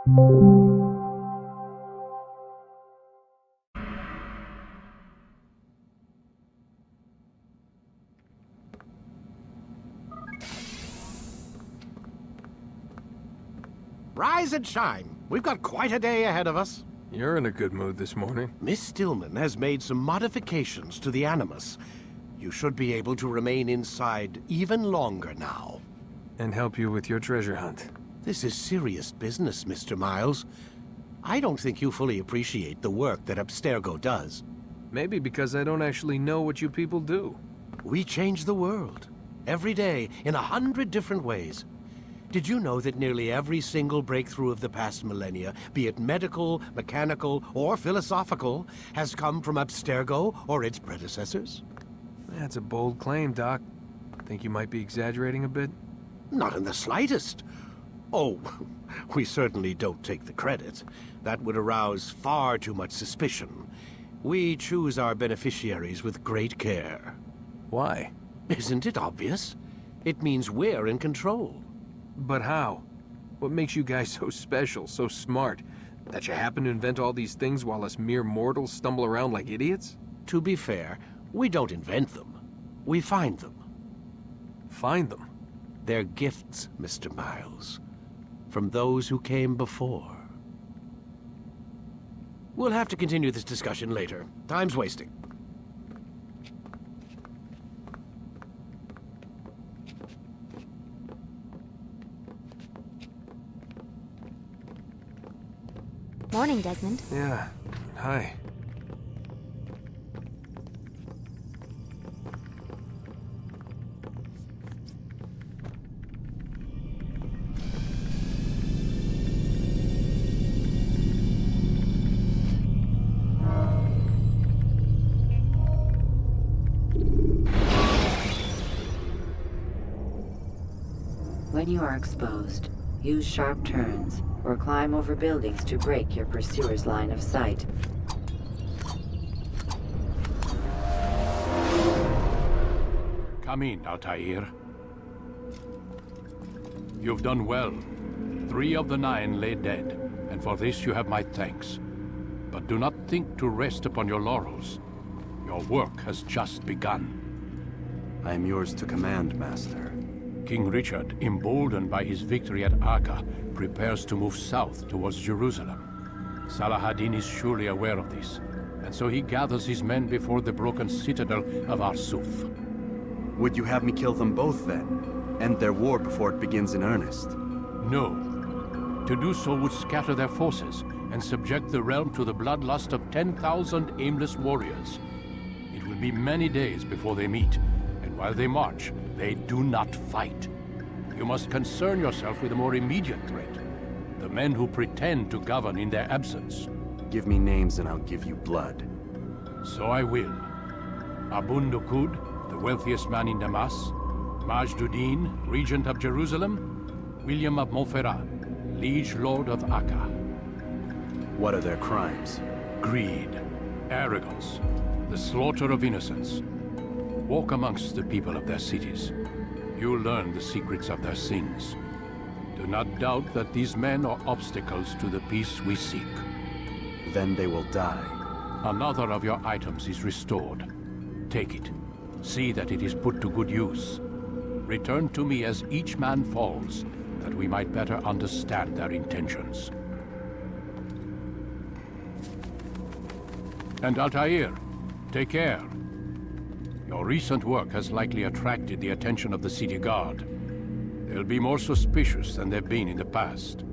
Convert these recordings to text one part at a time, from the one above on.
Rise and shine. We've got quite a day ahead of us. You're in a good mood this morning. Miss Stillman has made some modifications to the Animus. You should be able to remain inside even longer now. And help you with your treasure hunt. This is serious business, Mr. Miles. I don't think you fully appreciate the work that Abstergo does. Maybe because I don't actually know what you people do. We change the world. Every day, in 100 different ways. Did you know that nearly every single breakthrough of the past millennia, be it medical, mechanical, or philosophical, has come from Abstergo or its predecessors? That's a bold claim, Doc. Think you might be exaggerating a bit? Not in the slightest. Oh, we certainly don't take the credit. That would arouse far too much suspicion. We choose our beneficiaries with great care. Why? Isn't it obvious? It means we're in control. But how? What makes you guys so special, so smart? That you happen to invent all these things while us mere mortals stumble around like idiots? To be fair, we don't invent them. We find them. Find them? They're gifts, Mr. Miles. From those who came before. We'll have to continue this discussion later. Time's wasting. Morning, Desmond. Yeah. Hi. When you are exposed, use sharp turns or climb over buildings to break your pursuer's line of sight. Come in, Altair. You've done well. 3 of the 9 lay dead, and for this you have my thanks. But do not think to rest upon your laurels. Your work has just begun. I am yours to command, Master. King Richard, emboldened by his victory at Acre, prepares to move south towards Jerusalem. Salahadin is surely aware of this, and so he gathers his men before the broken citadel of Arsuf. Would you have me kill them both, then? End their war before it begins in earnest? No. To do so would scatter their forces and subject the realm to the bloodlust of 10,000 aimless warriors. It will be many days before they meet, and while they march, they do not fight. You must concern yourself with a more immediate threat. The men who pretend to govern in their absence. Give me names and I'll give you blood. So I will. Abun Dukud, the wealthiest man in Damas. Majduddin, regent of Jerusalem. William of Montferrat, liege lord of Acre. What are their crimes? Greed, arrogance, the slaughter of innocents. Walk amongst the people of their cities. You'll learn the secrets of their sins. Do not doubt that these men are obstacles to the peace we seek. Then they will die. Another of your items is restored. Take it. See that it is put to good use. Return to me as each man falls, that we might better understand their intentions. And Altair, take care. Your recent work has likely attracted the attention of the city guard. They'll be more suspicious than they've been in the past.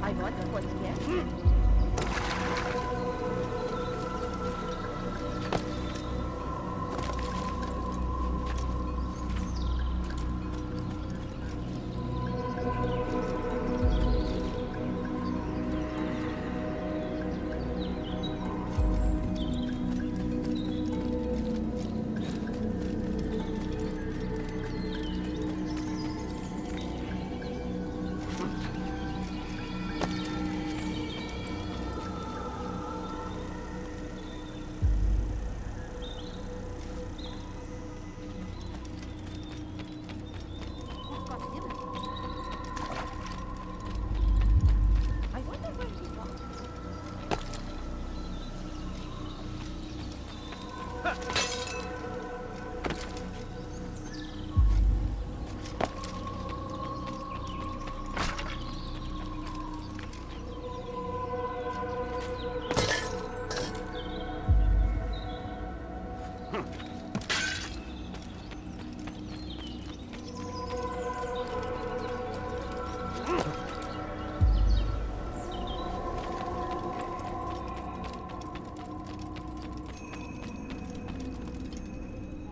I want what's here.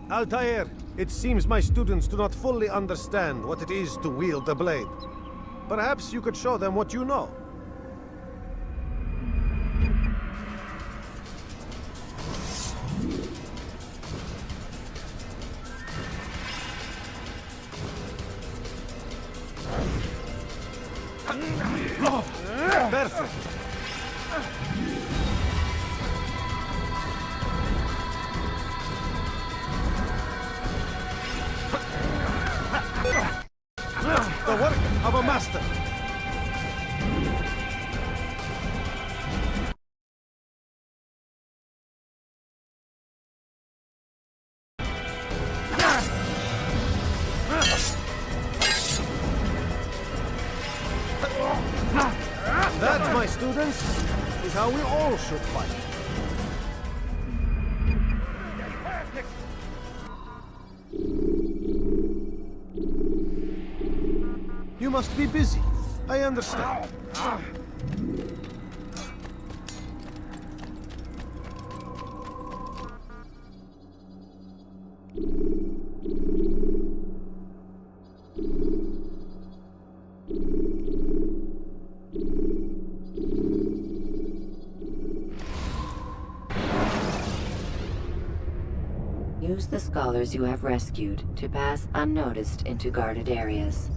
Altair, it seems my students do not fully understand what it is to wield the blade. Perhaps you could show them what you know. Perfect. The work of a master. That, my students, is how we all should fight. You must be busy. I understand. Use the scholars you have rescued to pass unnoticed into guarded areas.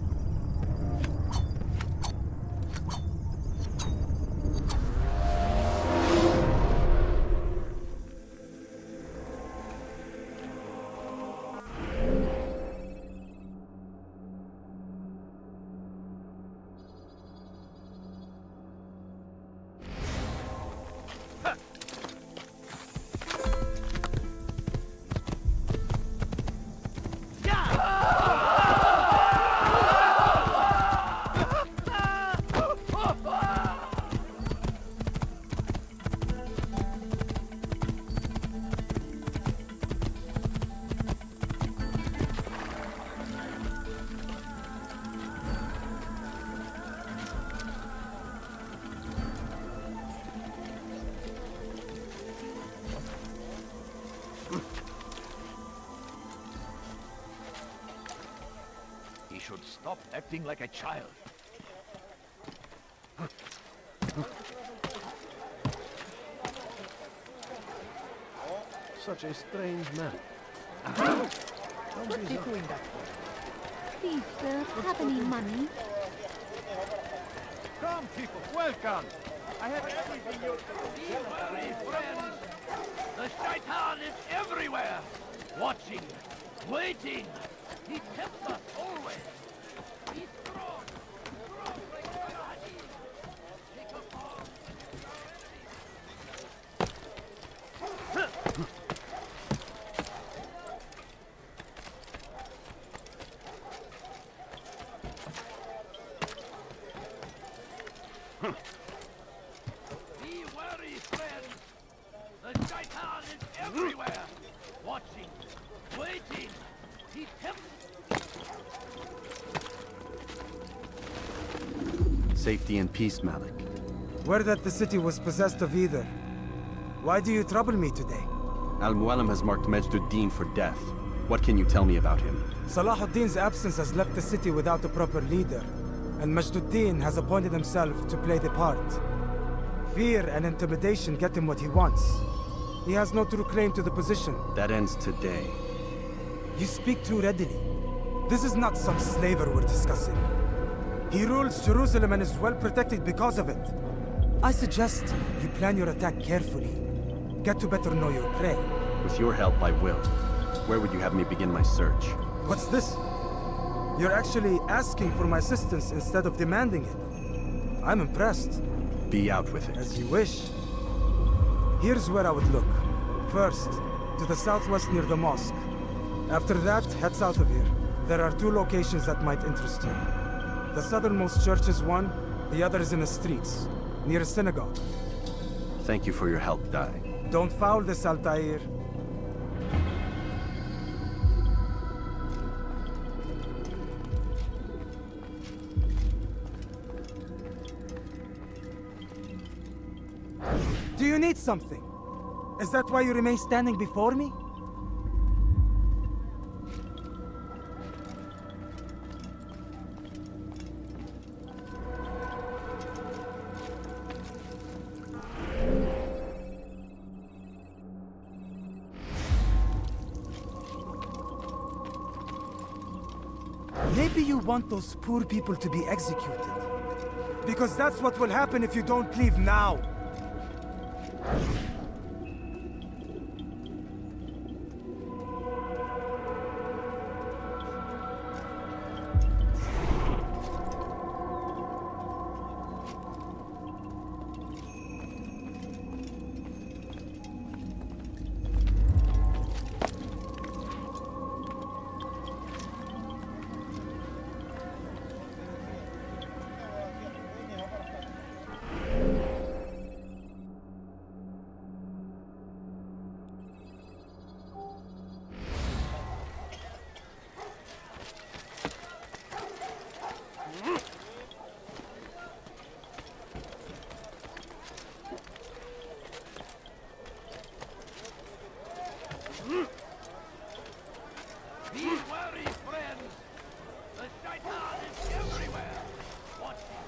He should stop acting like a child. Such a strange man. What's he doing that for? Please, sir, have any money? Come, people, welcome. I have everything you Be wary, friends. The shaitan is everywhere. Watching, waiting. He tempts us always. He's strong. Strong like God. Take a fall. Be wary, friends. The shaitan is everywhere. Watching, waiting. He tempts. Safety and peace, Malik. Word that the city was possessed of either. Why do you trouble me today? Al-Mualim has marked Majd-ud-Din for death. What can you tell me about him? Salahuddin's absence has left the city without a proper leader, and Majd-ud-Din has appointed himself to play the part. Fear and intimidation get him what he wants. He has no true claim to the position. That ends today. You speak too readily. This is not some slaver we're discussing. He rules Jerusalem and is well protected because of it. I suggest you plan your attack carefully. Get to better know your prey. With your help, I will. Where would you have me begin my search? What's this? You're actually asking for my assistance instead of demanding it. I'm impressed. Be out with it. As you wish. Here's where I would look. First, to the southwest near the mosque. After that, head south of here. There are 2 locations that might interest you. The southernmost church is one, the other is in the streets, near a synagogue. Thank you for your help, Dai. Don't foul this, Altair. Do you need something? Is that why you remain standing before me? Maybe you want those poor people to be executed. Because that's what will happen if you don't leave now. Be wary, friends! The shaitan is everywhere! Watching,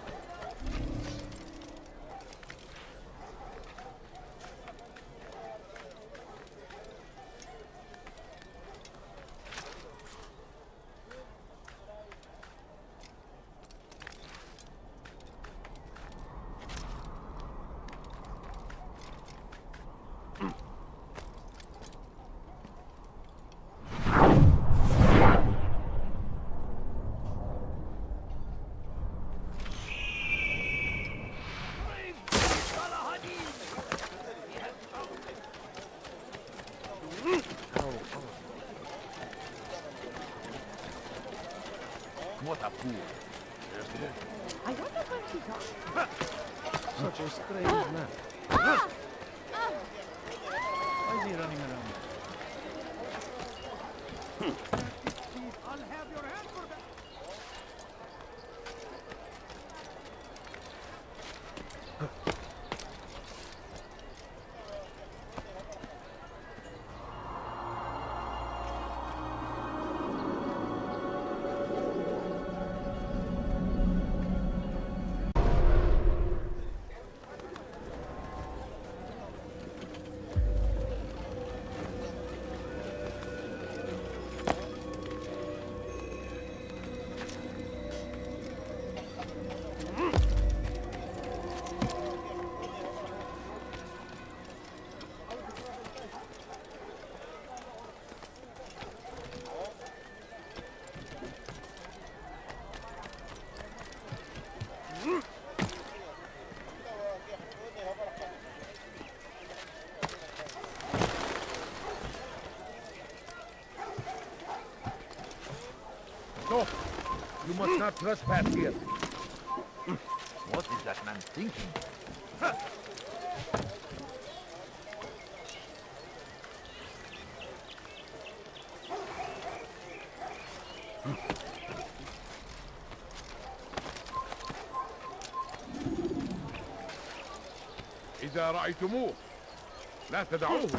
What a fool. I wonder where he got. Such a strange man. why is he running around? I'll have your hand for that. No! You must not trespass here. What is that man thinking? إذا رأيتموه لا تدعوه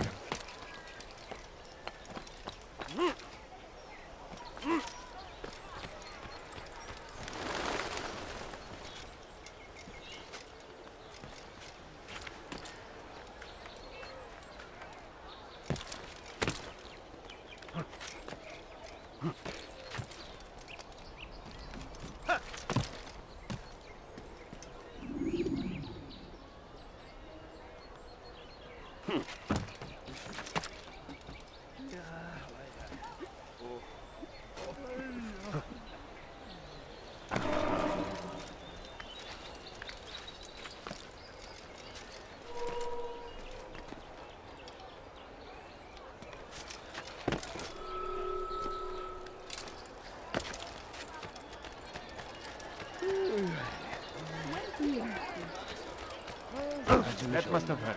That must have hurt.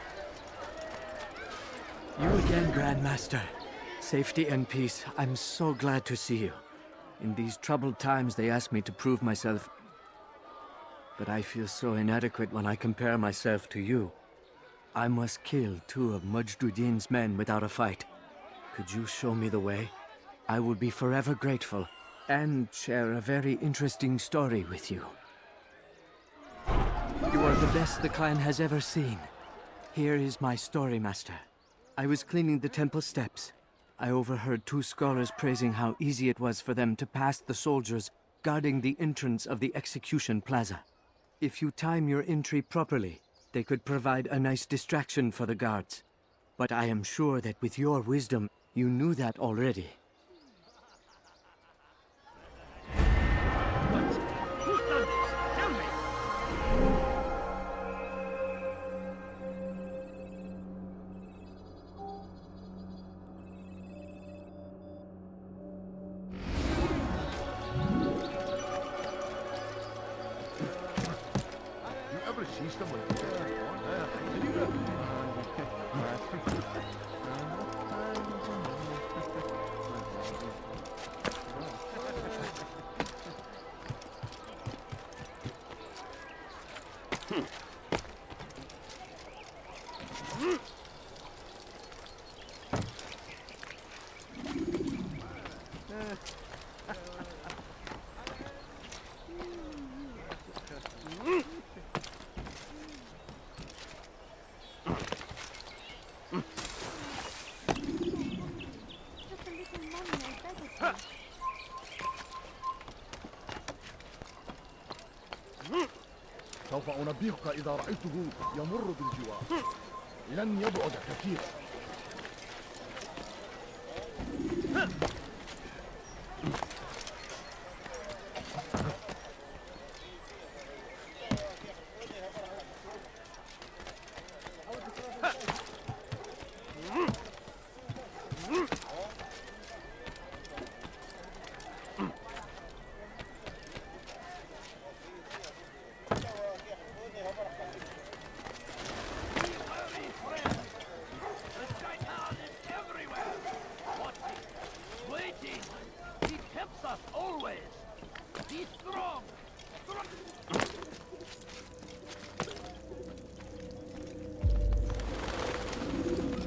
You again, Grandmaster. Safety and peace. I'm so glad to see you. In these troubled times, they ask me to prove myself. But I feel so inadequate when I compare myself to you. I must kill 2 of Mujduddin's men without a fight. Could you show me the way? I will be forever grateful, and share a very interesting story with you. You are the best the clan has ever seen. Here is my story, Master. I was cleaning the temple steps. I overheard two scholars praising how easy it was for them to pass the soldiers guarding the entrance of the execution plaza. If you time your entry properly, they could provide a nice distraction for the guards. But I am sure that with your wisdom, you knew that already. Who's done this? Tell me! You ever see someone سوف أنبهك إذا رأيته يمر بالجوار. لن يبعد كثيرا.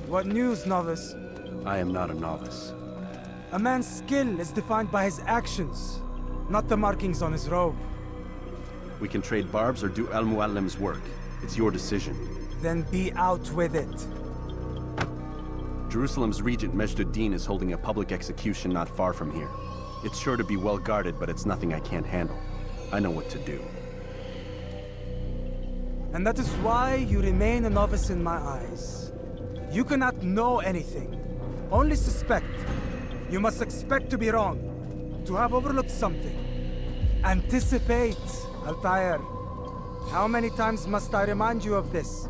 What news, novice? I am not a novice. A man's skill is defined by his actions, not the markings on his robe. We can trade barbs or do Al-Muallim's work. It's your decision. Then be out with it. Jerusalem's regent Majd-ud-Din is holding a public execution not far from here. It's sure to be well guarded, but it's nothing I can't handle. I know what to do. And that is why you remain a novice in my eyes. You cannot know anything, only suspect. You must expect to be wrong, to have overlooked something. Anticipate, Altair. How many times must I remind you of this?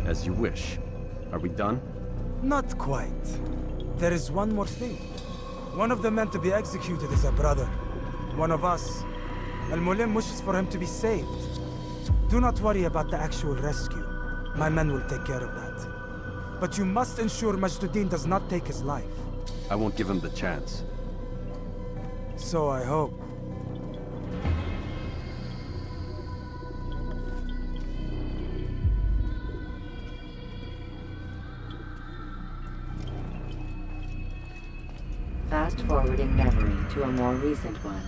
As you wish. Are we done? Not quite. There is one more thing. One of the men to be executed is a brother. One of us. Al-Mulim wishes for him to be saved. Do not worry about the actual rescue. My men will take care of that. But you must ensure Majd-ud-Din does not take his life. I won't give him the chance. So I hope. Fast-forwarding memory to a more recent one.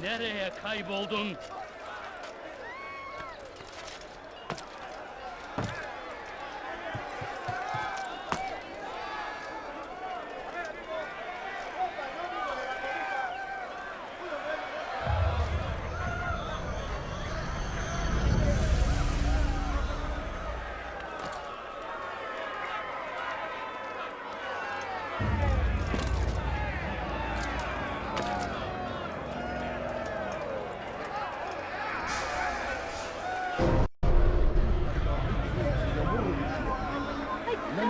Nereye kayboldun?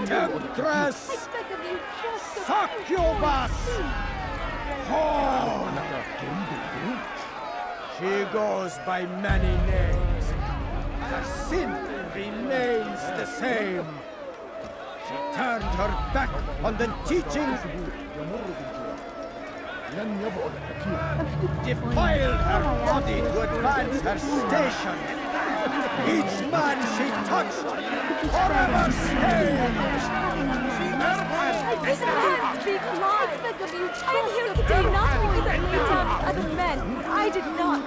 Temptress! Succubus! Whore! She goes by many names. Her sin remains the same. She turned her back on the teaching, defiled her body to advance her station. Each man she touched forever stained. This man speaks lies. I'm here today not because I laid down with other men. I did not.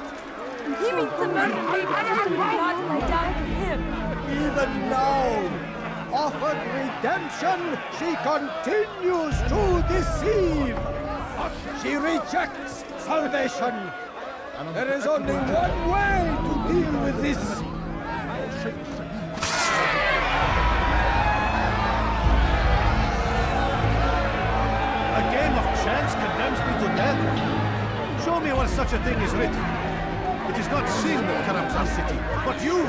He means to murder me because I did not lay down with him. Even now, offered redemption, she continues to deceive. She rejects salvation. There is only one way to deal with this. A game of chance condemns me to death? Show me where such a thing is written. It is not sin that corrupts our city, but you!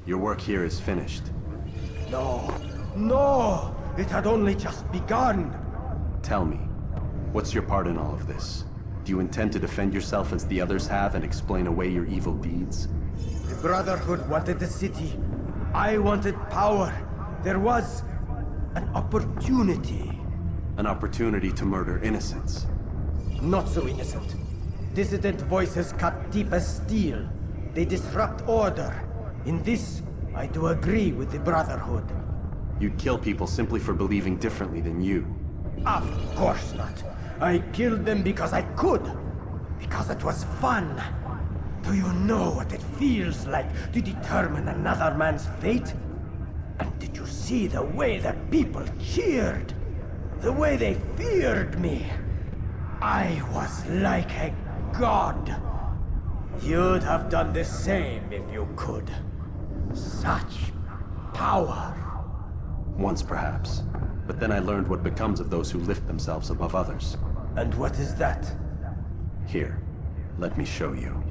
Your work here is finished. No, no! It had only just begun! Tell me, what's your part in all of this? Do you intend to defend yourself as the others have and explain away your evil deeds? The Brotherhood wanted the city. I wanted power. There was an opportunity. An opportunity to murder innocents. Not so innocent. Dissident voices cut deep as steel. They disrupt order. In this, I do agree with the Brotherhood. You'd kill people simply for believing differently than you. Of course not. I killed them because I could. Because it was fun. Do you know what it feels like to determine another man's fate? And did you see the way that people cheered? The way they feared me? I was like a god. You'd have done the same if you could. Such power. Once perhaps. But then I learned what becomes of those who lift themselves above others. And what is that? Here, let me show you.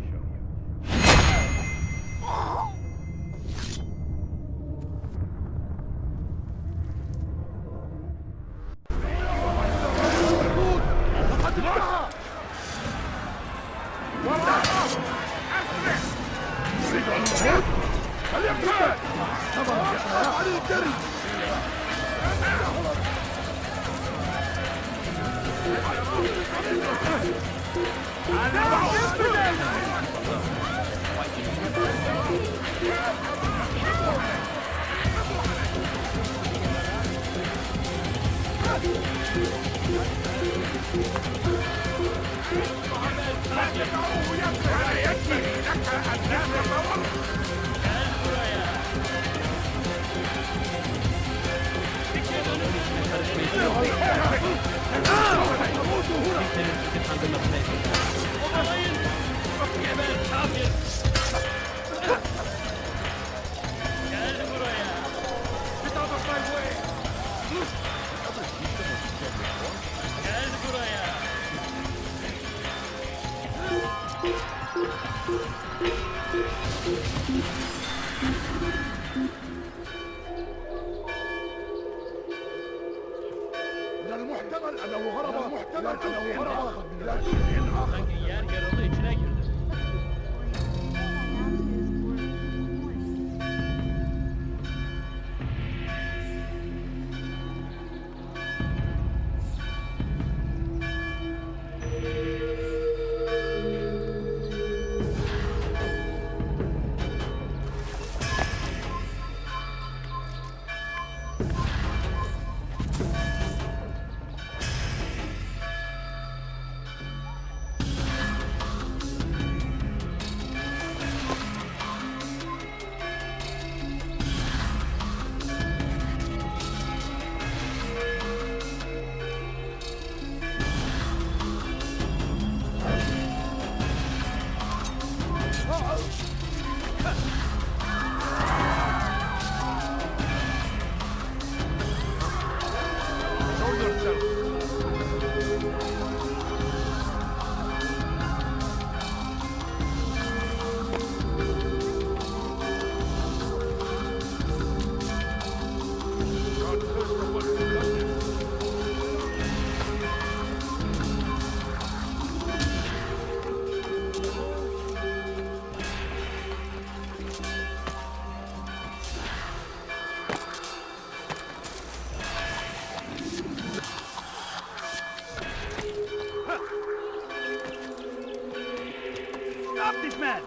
Stop this man!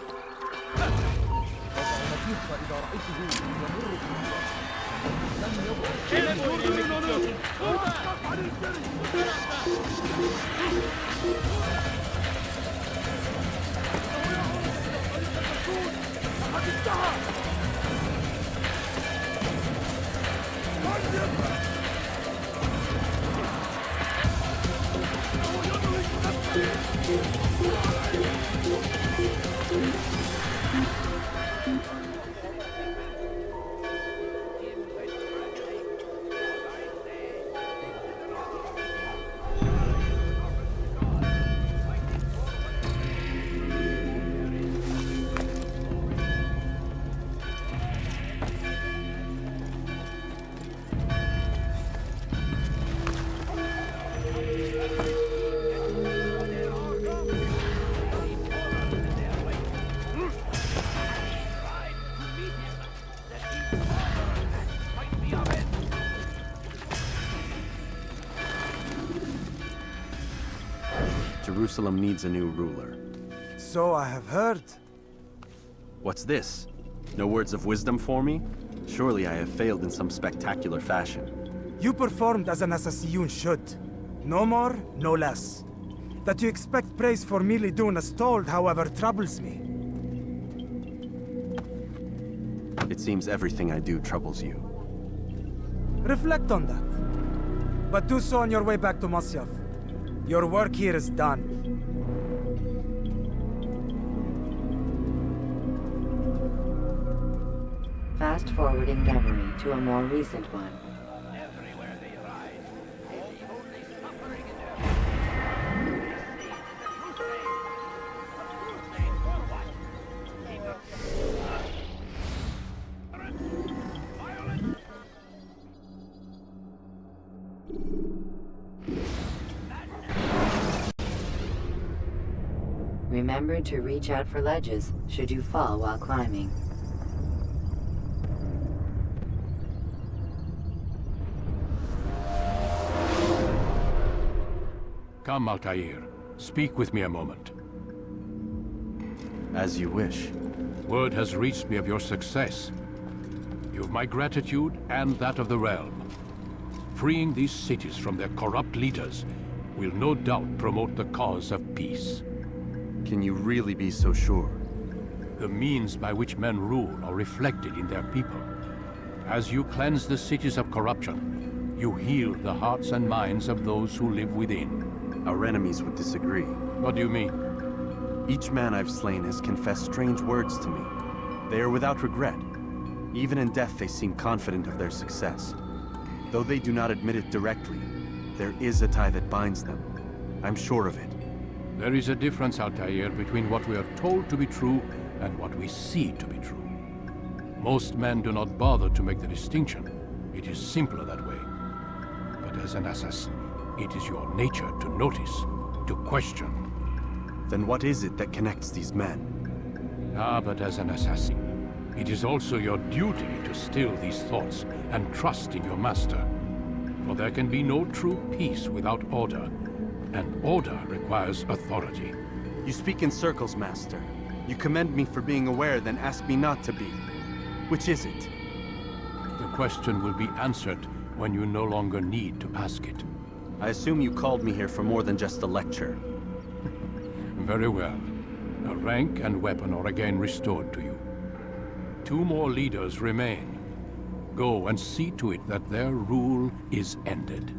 Jerusalem needs a new ruler. So I have heard. What's this? No words of wisdom for me? Surely I have failed in some spectacular fashion. You performed as an assassin should. No more, no less. That you expect praise for merely doing as told, however, troubles me. It seems everything I do troubles you. Reflect on that. But do so on your way back to Masyaf. Your work here is done. Fast forwarding memory to a more recent one. Everywhere they ride, they leave only suffering in their path. Crusade for what? Violence! Remember to reach out for ledges should you fall while climbing. Come, Altair. Speak with me a moment. As you wish. Word has reached me of your success. You have my gratitude and that of the realm. Freeing these cities from their corrupt leaders will no doubt promote the cause of peace. Can you really be so sure? The means by which men rule are reflected in their people. As you cleanse the cities of corruption, you heal the hearts and minds of those who live within. Our enemies would disagree. What do you mean? Each man I've slain has confessed strange words to me. They are without regret. Even in death they seem confident of their success. Though they do not admit it directly, there is a tie that binds them. I'm sure of it. There is a difference, Altair, between what we are told to be true and what we see to be true. Most men do not bother to make the distinction. It is simpler that way. But as an assassin, it is your nature to notice, to question. Then what is it that connects these men? Ah, but as an assassin, it is also your duty to still these thoughts and trust in your master. For there can be no true peace without order, and order requires authority. You speak in circles, Master. You commend me for being aware, then ask me not to be. Which is it? The question will be answered when you no longer need to ask it. I assume you called me here for more than just a lecture. Very well. A rank and weapon are again restored to you. 2 more leaders remain. Go and see to it that their rule is ended.